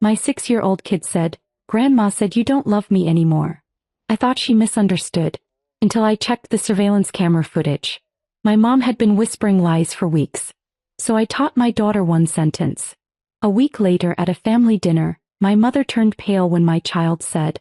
My 6-year-old kid said, "Grandma said you don't love me anymore." I thought she misunderstood, until I checked the surveillance camera footage. My mom had been whispering lies for weeks. So I taught my daughter one sentence. A week later at a family dinner, my mother turned pale when my child said.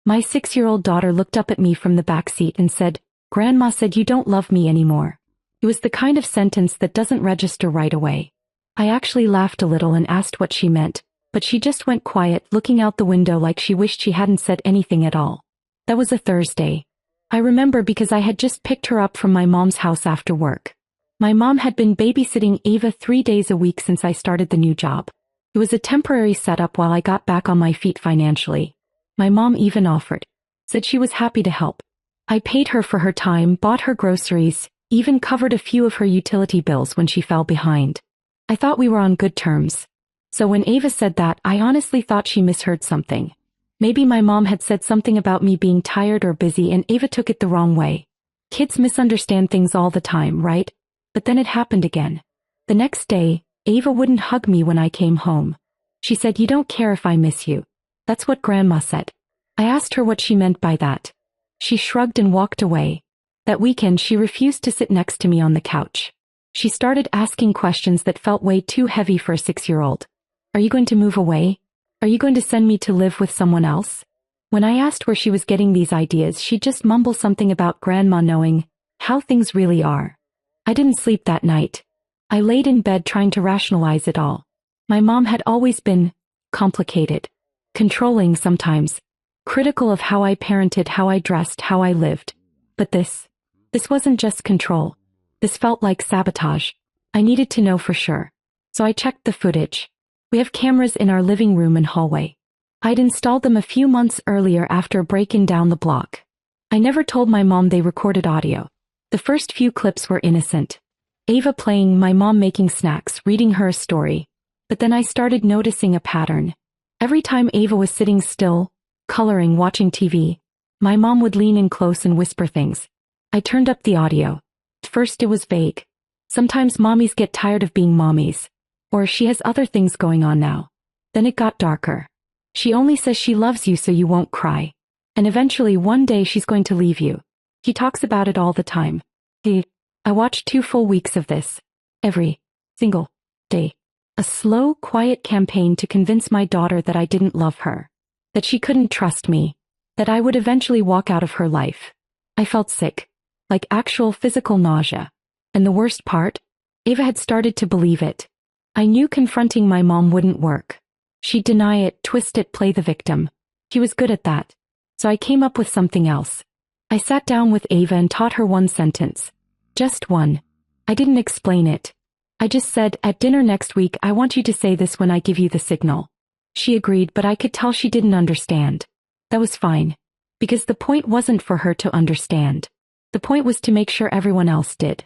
My 6-year-old daughter looked up at me from the back seat and said, "Grandma said you don't love me anymore." It was the kind of sentence that doesn't register right away. I actually laughed a little and asked what she meant, but she just went quiet, looking out the window like she wished she hadn't said anything at all. That was a Thursday. I remember because I had just picked her up from my mom's house after work. My mom had been babysitting Ava 3 days a week since I started the new job. It was a temporary setup while I got back on my feet financially. My mom even offered, said she was happy to help. I paid her for her time, bought her groceries, even covered a few of her utility bills when she fell behind. I thought we were on good terms. So when Ava said that, I honestly thought she misheard something. Maybe my mom had said something about me being tired or busy and Ava took it the wrong way. Kids misunderstand things all the time, right? But then it happened again. The next day, Ava wouldn't hug me when I came home. She said, "You don't care if I miss you." That's what Grandma said. I asked her what she meant by that. She shrugged and walked away. That weekend she refused to sit next to me on the couch. She started asking questions that felt way too heavy for a 6-year-old. "Are you going to move away? Are you going to send me to live with someone else?" When I asked where she was getting these ideas, she'd just mumble something about Grandma knowing how things really are. I didn't sleep that night. I laid in bed trying to rationalize it all. My mom had always been complicated, controlling sometimes, critical of how I parented, how I dressed, how I lived. But this wasn't just control. This felt like sabotage. I needed to know for sure. So I checked the footage. We have cameras in our living room and hallway. I'd installed them a few months earlier after a break-in down the block. I never told my mom they recorded audio. The first few clips were innocent. Ava playing, my mom making snacks, reading her a story. But then I started noticing a pattern. Every time Ava was sitting still, coloring, watching TV, my mom would lean in close and whisper things. I turned up the audio. At first it was vague. Sometimes mommies get tired of being mommies. Or she has other things going on now. Then it got darker. She only says she loves you so you won't cry. And eventually one day she's going to leave you. He talks about it all the time. I watched 2 full weeks of this. Every single day. A slow, quiet campaign to convince my daughter that I didn't love her. That she couldn't trust me. That I would eventually walk out of her life. I felt sick. Like actual physical nausea. And the worst part? Ava had started to believe it. I knew confronting my mom wouldn't work. She'd deny it, twist it, play the victim. He was good at that. So I came up with something else. I sat down with Ava and taught her one sentence. Just one. I didn't explain it. I just said, "At dinner next week I want you to say this when I give you the signal." She agreed, but I could tell she didn't understand. That was fine. Because the point wasn't for her to understand. The point was to make sure everyone else did.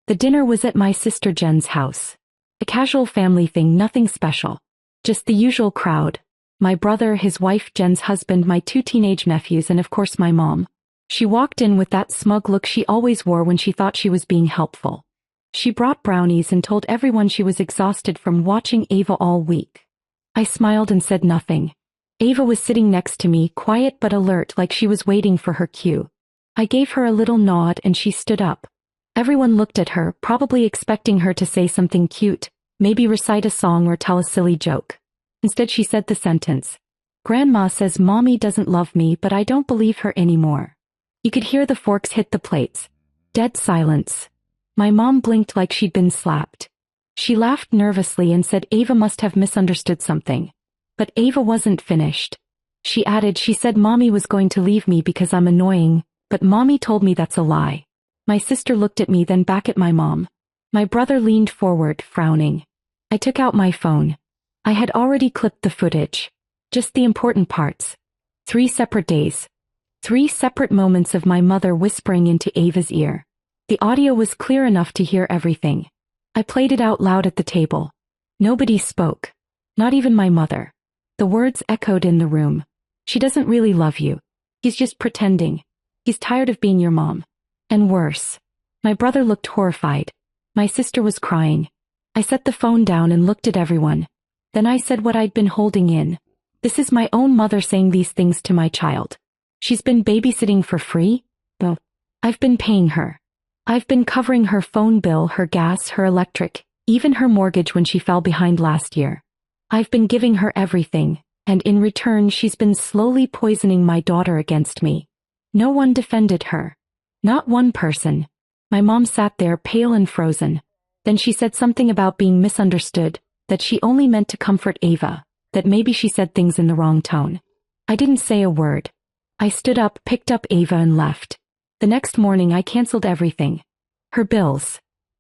The dinner was at my sister Jen's house. A casual family thing, nothing special. Just the usual crowd. My brother, his wife, Jen's husband, my 2 teenage nephews, and of course my mom. She walked in with that smug look she always wore when she thought she was being helpful. She brought brownies and told everyone she was exhausted from watching Ava all week. I smiled and said nothing. Ava was sitting next to me, quiet but alert, like she was waiting for her cue. I gave her a little nod and she stood up. Everyone looked at her, probably expecting her to say something cute, maybe recite a song or tell a silly joke. Instead she said the sentence. "Grandma says Mommy doesn't love me, but I don't believe her anymore." You could hear the forks hit the plates. Dead silence. My mom blinked like she'd been slapped. She laughed nervously and said Ava must have misunderstood something. But Ava wasn't finished. She added, "She said Mommy was going to leave me because I'm annoying, but Mommy told me that's a lie." My sister looked at me, then back at my mom. My brother leaned forward, frowning. I took out my phone. I had already clipped the footage. Just the important parts. 3 separate days. 3 separate moments of my mother whispering into Ava's ear. The audio was clear enough to hear everything. I played it out loud at the table. Nobody spoke. Not even my mother. The words echoed in the room. "She doesn't really love you. He's just pretending. He's tired of being your mom." And worse. My brother looked horrified. My sister was crying. I set the phone down and looked at everyone. Then I said what I'd been holding in. This is my own mother saying these things to my child. She's been babysitting for free? Well, I've been paying her. I've been covering her phone bill, her gas, her electric, even her mortgage when she fell behind last year. I've been giving her everything, and in return she's been slowly poisoning my daughter against me. No one defended her. Not one person. My mom sat there pale and frozen. Then she said something about being misunderstood, that she only meant to comfort Ava, that maybe she said things in the wrong tone. I didn't say a word. I stood up, picked up Ava and left. The next morning I canceled everything. Her bills.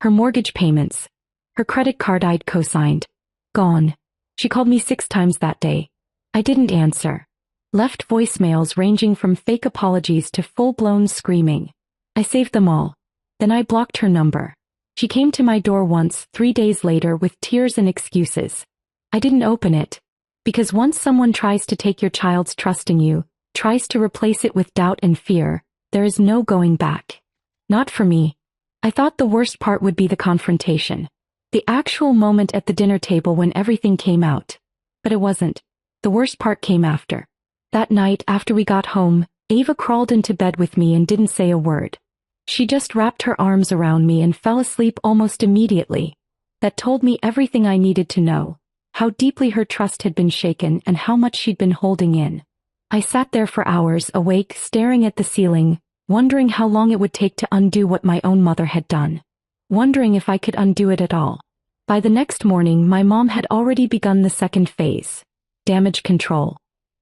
Her mortgage payments. Her credit card I'd co-signed. Gone. She called me 6 times that day. I didn't answer. Left voicemails ranging from fake apologies to full-blown screaming. I saved them all. Then I blocked her number. She came to my door once, 3 days later, with tears and excuses. I didn't open it. Because once someone tries to take your child's trust in you, tries to replace it with doubt and fear, there is no going back. Not for me. I thought the worst part would be the confrontation. The actual moment at the dinner table when everything came out. But it wasn't. The worst part came after. That night, after we got home, Ava crawled into bed with me and didn't say a word. She just wrapped her arms around me and fell asleep almost immediately. That told me everything I needed to know, how deeply her trust had been shaken and how much she'd been holding in. I sat there for hours, awake, staring at the ceiling, wondering how long it would take to undo what my own mother had done. Wondering if I could undo it at all. By the next morning, my mom had already begun the second phase. Damage control.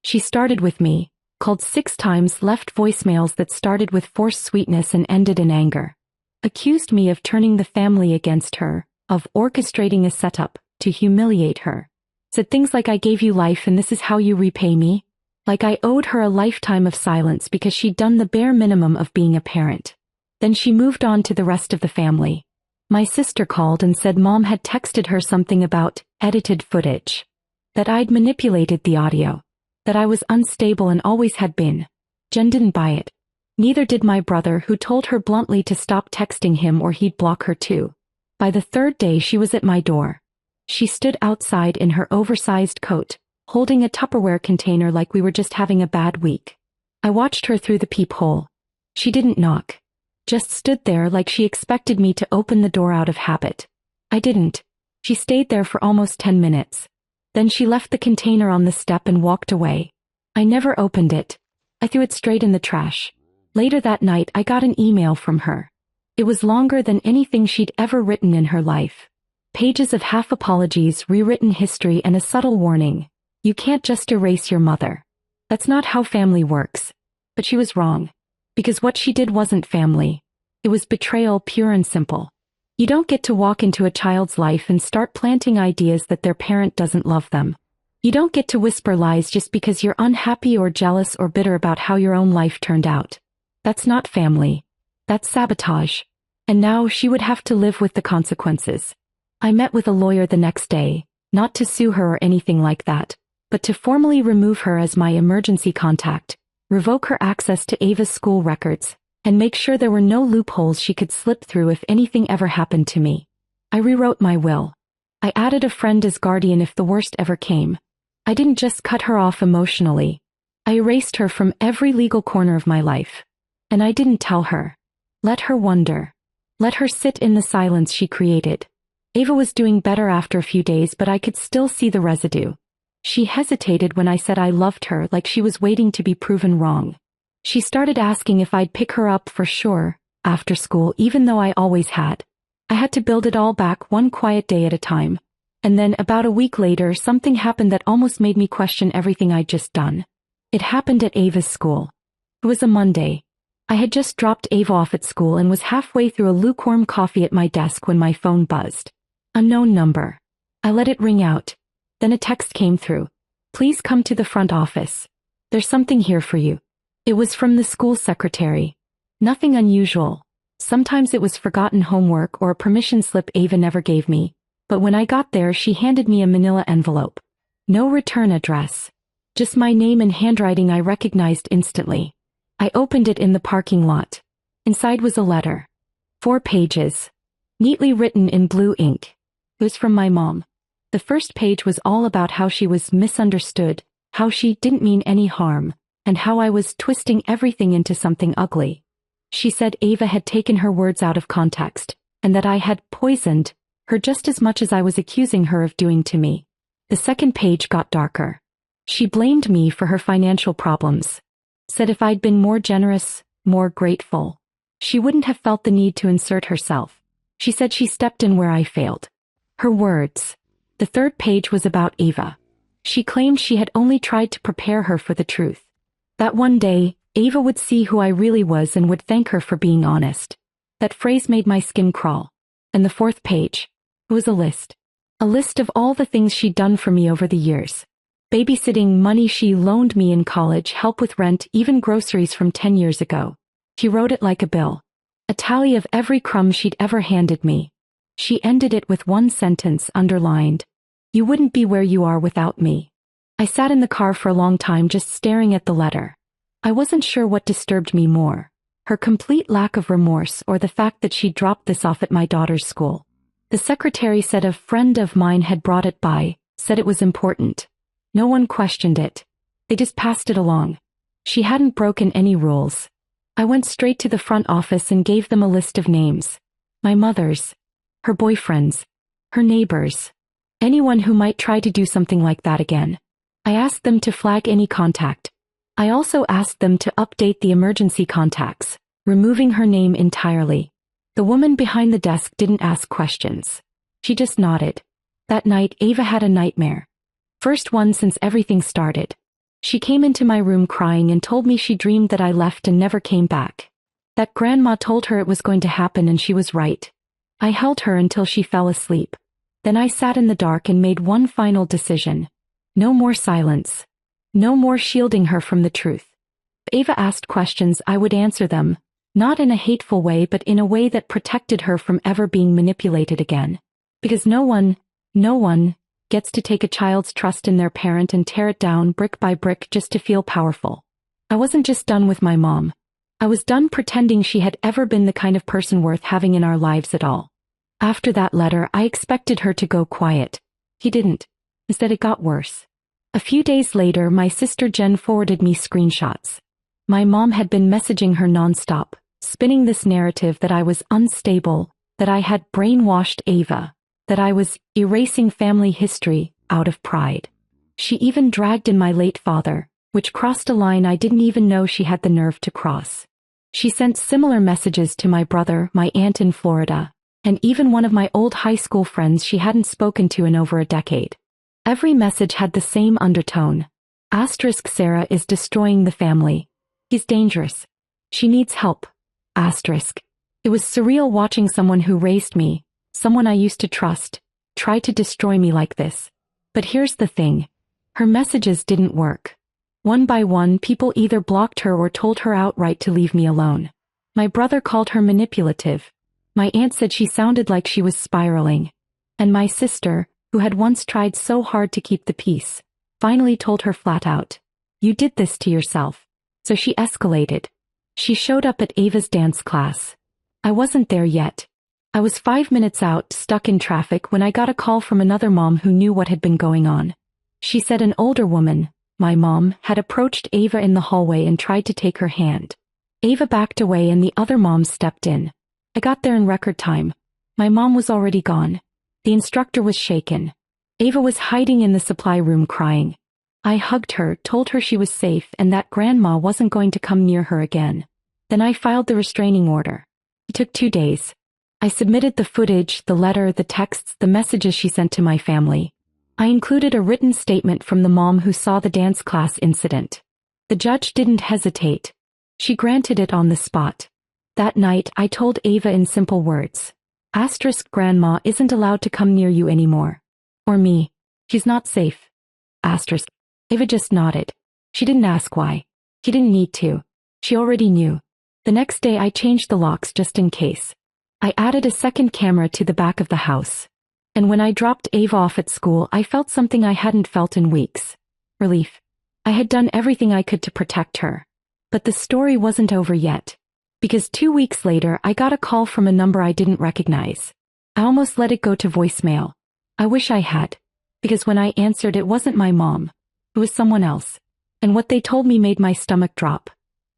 She started with me, called 6 times, left voicemails that started with forced sweetness and ended in anger. Accused me of turning the family against her, of orchestrating a setup to humiliate her. Said things like, I gave you life and this is how you repay me. Like I owed her a lifetime of silence because she'd done the bare minimum of being a parent. Then she moved on to the rest of the family. My sister called and said Mom had texted her something about edited footage. That I'd manipulated the audio. That I was unstable and always had been. Jen didn't buy it. Neither did my brother, who told her bluntly to stop texting him or he'd block her too. By the 3rd day she was at my door. She stood outside in her oversized coat, holding a Tupperware container like we were just having a bad week. I watched her through the peephole. She didn't knock. Just stood there like she expected me to open the door out of habit. I didn't. She stayed there for almost 10 minutes. Then she left the container on the step and walked away. I never opened it. I threw it straight in the trash. Later that night I got an email from her. It was longer than anything she'd ever written in her life. Pages of half apologies, rewritten history, and a subtle warning. You can't just erase your mother. That's not how family works. But she was wrong. Because what she did wasn't family. It was betrayal, pure and simple. You don't get to walk into a child's life and start planting ideas that their parent doesn't love them. You don't get to whisper lies just because you're unhappy or jealous or bitter about how your own life turned out. That's not family. That's sabotage. And now she would have to live with the consequences. I met with a lawyer the next day, not to sue her or anything like that, but to formally remove her as my emergency contact, revoke her access to Ava's school records, and make sure there were no loopholes she could slip through if anything ever happened to me. I rewrote my will. I added a friend as guardian if the worst ever came. I didn't just cut her off emotionally. I erased her from every legal corner of my life. And I didn't tell her. Let her wonder. Let her sit in the silence she created. Ava was doing better after a few days, but I could still see the residue. She hesitated when I said I loved her, like she was waiting to be proven wrong. She started asking if I'd pick her up for sure, after school, even though I always had. I had to build it all back one quiet day at a time. And then, about a week later, something happened that almost made me question everything I'd just done. It happened at Ava's school. It was a Monday. I had just dropped Ava off at school and was halfway through a lukewarm coffee at my desk when my phone buzzed. Unknown number. I let it ring out. Then a text came through. Please come to the front office. There's something here for you. It was from the school secretary. Nothing unusual. Sometimes it was forgotten homework or a permission slip Ava never gave me. But when I got there, she handed me a manila envelope. No return address. Just my name and handwriting I recognized instantly. I opened it in the parking lot. Inside was a letter. 4 pages. Neatly written in blue ink. It was from my mom. The first page was all about how she was misunderstood, how she didn't mean any harm, and how I was twisting everything into something ugly. She said Ava had taken her words out of context, and that I had poisoned her just as much as I was accusing her of doing to me. The second page got darker. She blamed me for her financial problems. Said if I'd been more generous, more grateful, she wouldn't have felt the need to insert herself. She said she stepped in where I failed. Her words. The third page was about Ava. She claimed she had only tried to prepare her for the truth. That one day, Ava would see who I really was and would thank her for being honest. That phrase made my skin crawl. And the fourth page was a list. A list of all the things she'd done for me over the years. Babysitting, money she loaned me in college, help with rent, even groceries from 10 years ago. She wrote it like a bill. A tally of every crumb she'd ever handed me. She ended it with one sentence underlined. You wouldn't be where you are without me. I sat in the car for a long time just staring at the letter. I wasn't sure what disturbed me more, her complete lack of remorse or the fact that she dropped this off at my daughter's school. The secretary said a friend of mine had brought it by, said it was important. No one questioned it. They just passed it along. She hadn't broken any rules. I went straight to the front office and gave them a list of names. My mother's, her boyfriend's, her neighbor's, anyone who might try to do something like that again. I asked them to flag any contact. I also asked them to update the emergency contacts, removing her name entirely. The woman behind the desk didn't ask questions. She just nodded. That night, Ava had a nightmare. First one since everything started. She came into my room crying and told me she dreamed that I left and never came back. That grandma told her it was going to happen and she was right. I held her until she fell asleep. Then I sat in the dark and made one final decision. No more silence. No more shielding her from the truth. If Ava asked questions, I would answer them, not in a hateful way but in a way that protected her from ever being manipulated again. Because no one gets to take a child's trust in their parent and tear it down brick by brick just to feel powerful. I wasn't just done with my mom. I was done pretending she had ever been the kind of person worth having in our lives at all. After that letter, I expected her to go quiet. He didn't. Instead, it got worse. A few days later, my sister Jen forwarded me screenshots. My mom had been messaging her nonstop, spinning this narrative that I was unstable, that I had brainwashed Ava, that I was erasing family history out of pride. She even dragged in my late father, which crossed a line I didn't even know she had the nerve to cross. She sent similar messages to my brother, my aunt in Florida, and even one of my old high school friends she hadn't spoken to in over a decade. Every message had the same undertone. Asterisk Sarah is destroying the family. He's dangerous. She needs help. Asterisk. It was surreal watching someone who raised me, someone I used to trust, try to destroy me like this. But here's the thing. Her messages didn't work. One by one, people either blocked her or told her outright to leave me alone. My brother called her manipulative. My aunt said she sounded like she was spiraling. And my sister, who had once tried so hard to keep the peace, finally told her flat out, "You did this to yourself." So she escalated. She showed up at Ava's dance class. I wasn't there yet. I was 5 minutes out, stuck in traffic, when I got a call from another mom who knew what had been going on. She said an older woman, my mom, had approached Ava in the hallway and tried to take her hand. Ava backed away and the other mom stepped in. I got there in record time. My mom was already gone. The instructor was shaken. Ava was hiding in the supply room crying. I hugged her, told her she was safe and that grandma wasn't going to come near her again. Then I filed the restraining order. It took 2 days. I submitted the footage, the letter, the texts, the messages she sent to my family. I included a written statement from the mom who saw the dance class incident. The judge didn't hesitate. She granted it on the spot. That night, I told Ava in simple words. Asterisk grandma isn't allowed to come near you anymore. Or me. She's not safe. Asterisk. Ava just nodded. She didn't ask why. She didn't need to. She already knew. The next day I changed the locks just in case. I added a second camera to the back of the house. And when I dropped Ava off at school, I felt something I hadn't felt in weeks. Relief. I had done everything I could to protect her. But the story wasn't over yet. Because 2 weeks later, I got a call from a number I didn't recognize. I almost let it go to voicemail. I wish I had. Because when I answered, it wasn't my mom. It It was someone else. And what they told me made my stomach drop.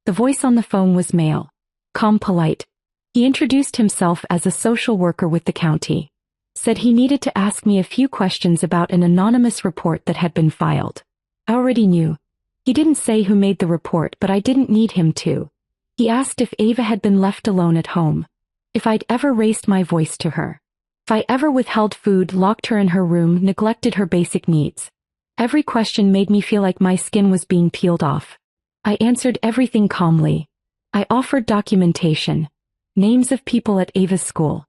The voice on the phone was male. Calm, polite. He introduced himself as a social worker with the county. Said he needed to ask me a few questions about an anonymous report that had been filed. I already knew. He didn't say who made the report, but I didn't need him to. He asked if Ava had been left alone at home. If I'd ever raised my voice to her. If I ever withheld food, locked her in her room, neglected her basic needs. Every question made me feel like my skin was being peeled off. I answered everything calmly. I offered documentation. Names of people at Ava's school.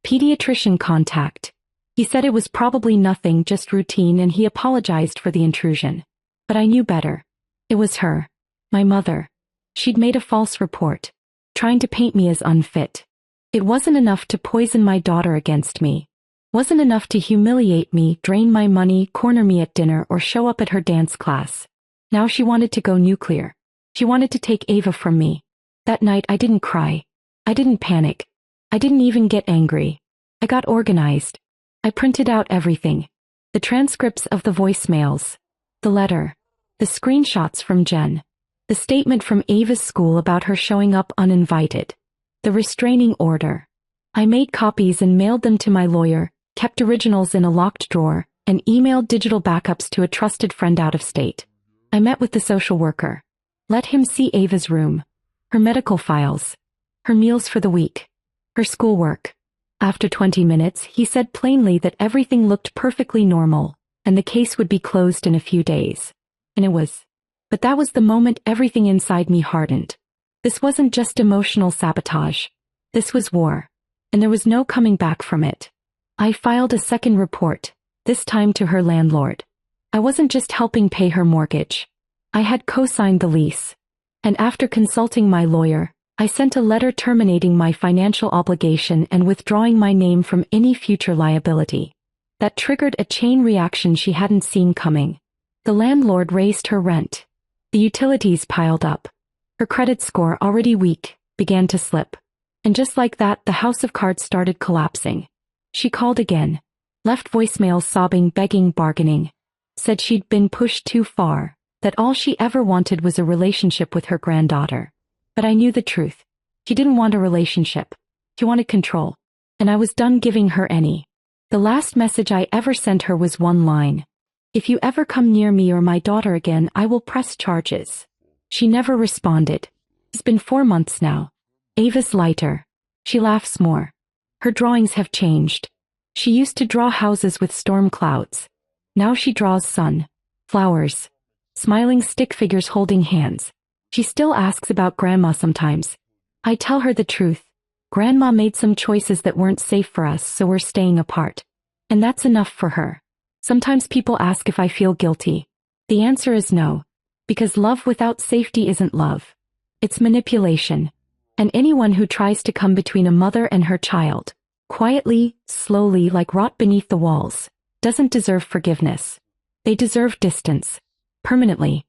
Pediatrician contact. He said it was probably nothing, just routine, and he apologized for the intrusion. But I knew better. It was her. My mother. She'd made a false report. Trying to paint me as unfit. It wasn't enough to poison my daughter against me. Wasn't enough to humiliate me, drain my money, corner me at dinner, or show up at her dance class. Now she wanted to go nuclear. She wanted to take Ava from me. That night I didn't cry. I didn't panic. I didn't even get angry. I got organized. I printed out everything. The transcripts of the voicemails. The letter. The screenshots from Jen. The statement from Ava's school about her showing up uninvited. The restraining order. I made copies and mailed them to my lawyer, kept originals in a locked drawer, and emailed digital backups to a trusted friend out of state. I met with the social worker. Let him see Ava's room. Her medical files. Her meals for the week. Her schoolwork. After 20 minutes, he said plainly that everything looked perfectly normal, and the case would be closed in a few days. And it was. But that was the moment everything inside me hardened. This wasn't just emotional sabotage. This was war. And there was no coming back from it. I filed a second report, this time to her landlord. I wasn't just helping pay her mortgage. I had co-signed the lease. And after consulting my lawyer, I sent a letter terminating my financial obligation and withdrawing my name from any future liability. That triggered a chain reaction she hadn't seen coming. The landlord raised her rent. The utilities piled up. Her credit score, already weak, began to slip. And just like that, the house of cards started collapsing. She called again. Left voicemails sobbing, begging, bargaining. Said she'd been pushed too far, that all she ever wanted was a relationship with her granddaughter. But I knew the truth. She didn't want a relationship. She wanted control. And I was done giving her any. The last message I ever sent her was one line. If you ever come near me or my daughter again, I will press charges. She never responded. It's been 4 months now. Ava's lighter. She laughs more. Her drawings have changed. She used to draw houses with storm clouds. Now she draws sun, flowers, smiling stick figures holding hands. She still asks about Grandma sometimes. I tell her the truth. Grandma made some choices that weren't safe for us, so we're staying apart. And that's enough for her. Sometimes people ask if I feel guilty. The answer is no. Because love without safety isn't love. It's manipulation. And anyone who tries to come between a mother and her child, quietly, slowly, like rot beneath the walls, doesn't deserve forgiveness. They deserve distance. Permanently.